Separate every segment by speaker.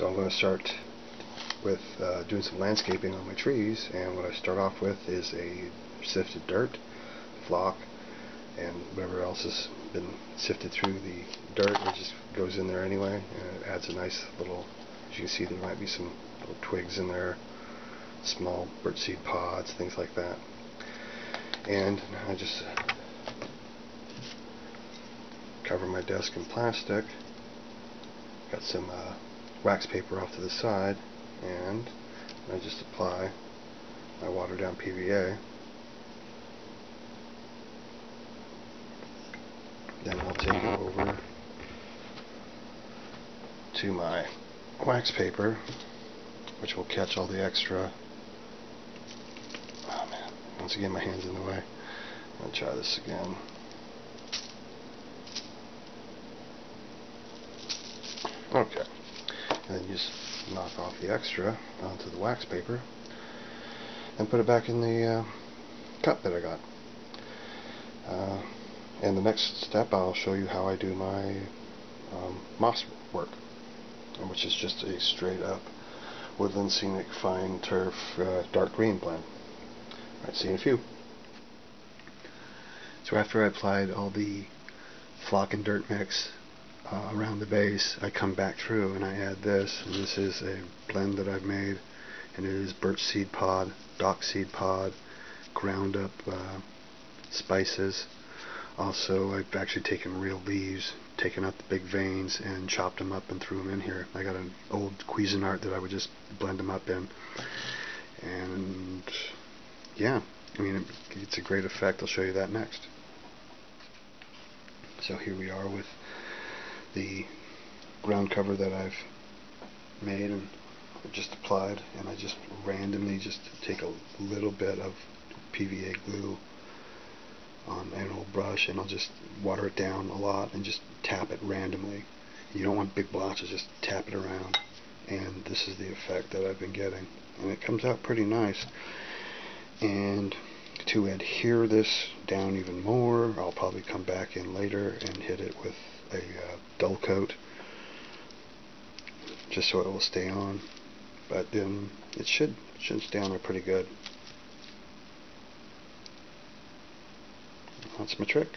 Speaker 1: So I'm going to start with doing some landscaping on my trees, and what I start off with is a sifted dirt, flock, and whatever else has been sifted through the dirt. It just goes in there anyway, and it adds a nice little, as you can see, there might be some little twigs in there, small birdseed pods, things like that. And I just cover my desk in plastic, got some wax paper off to the side, and I just apply my watered down PVA. Then I'll take it over to my wax paper, which will catch all the extra. Oh man, once again my hand's in the way. I'll try this again. Okay, and then just knock off the extra onto the wax paper and put it back in the cup that I got. And the next step, I'll show you how I do my moss work, which is just a straight up Woodland Scenic Fine Turf dark green blend. Alright, see you in a few. So after I applied all the flock and dirt mix around the base, I come back through and I add this, and this is a blend that I've made, and it is birch seed pod, dock seed pod, ground up spices. Also, I've actually taken real leaves, taken out the big veins, and chopped them up and threw them in here. I got an old Cuisinart that I would just blend them up in, and yeah, I mean, it's a great effect. I'll show you that next. So here we are with the ground cover that I've made and just applied, and I just randomly just take a little bit of PVA glue on an old brush, and I'll just water it down a lot and just tap it randomly. You don't want big blotches, just tap it around, and this is the effect that I've been getting, and it comes out pretty nice. And to adhere this down even more, I'll probably come back in later and hit it with a dull coat just so it will stay on, but then it should stay on there pretty good. That's my trick.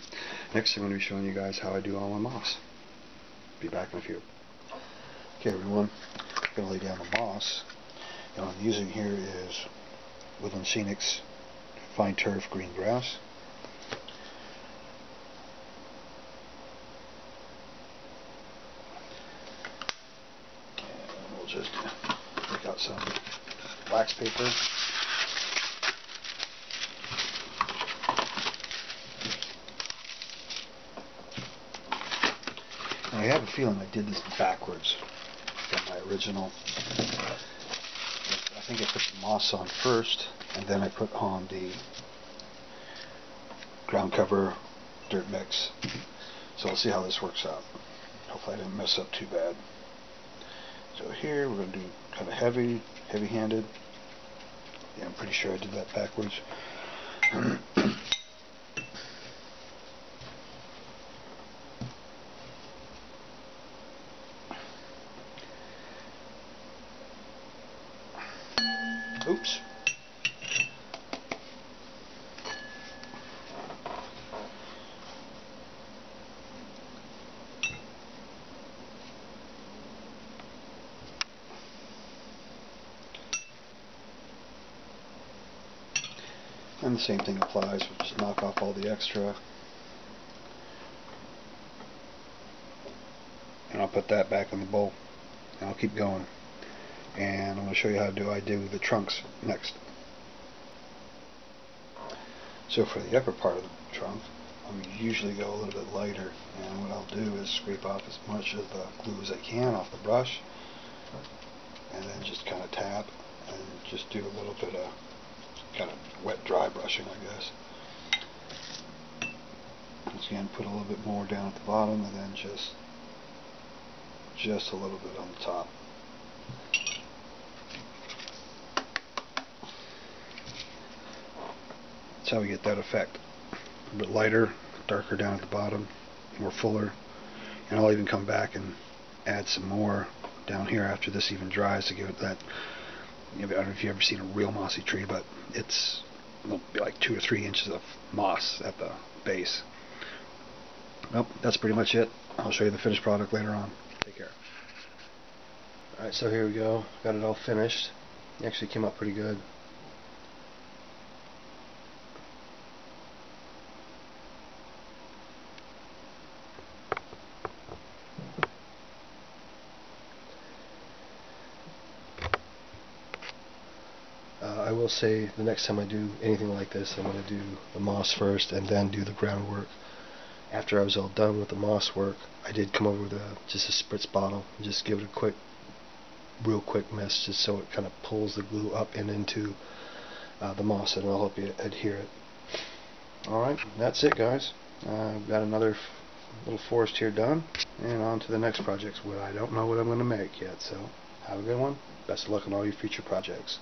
Speaker 1: Next I'm going to be showing you guys how I do all my moss. Be back in a few. Okay everyone, I'm going to lay down the moss, and what I'm using here is Woodland Scenic's Fine Turf Green Grass. And we'll just take out some wax paper. And I have a feeling I did this backwards from my original. I think I put the moss on first, and then I put on the ground cover dirt mix. So we'll see how this works out. Hopefully I didn't mess up too bad. So here we're going to do kind of heavy-handed. Yeah, I'm pretty sure I did that backwards. Oops. And the same thing applies. We'll just knock off all the extra. And I'll put that back in the bowl. And I'll keep going. And I'm going to show you how I do the trunks next. So for the upper part of the trunk, I'm going to usually go a little bit lighter, and what I'll do is scrape off as much of the glue as I can off the brush, and then just kind of tap and just do a little bit of kind of wet dry brushing, I guess. Once again, put a little bit more down at the bottom, and then just a little bit on the top. That's how we get that effect. A bit lighter, darker down at the bottom, more fuller. And I'll even come back and add some more down here after this even dries to give it that. I don't know if you've ever seen a real mossy tree, but it'll be like 2 or 3 inches of moss at the base. Well, that's pretty much it. I'll show you the finished product later on. Take care. Alright, so here we go. Got it all finished. It actually came out pretty good. I will say the next time I do anything like this, I'm going to do the moss first and then do the groundwork. After I was all done with the moss work, I did come over with just a spritz bottle and just give it a real quick mist, just so it kind of pulls the glue up and into the moss, and it'll help you adhere it. Alright, that's it, guys. I've got another little forest here done, and on to the next projects. Well, I don't know what I'm going to make yet, so have a good one. Best of luck on all your future projects.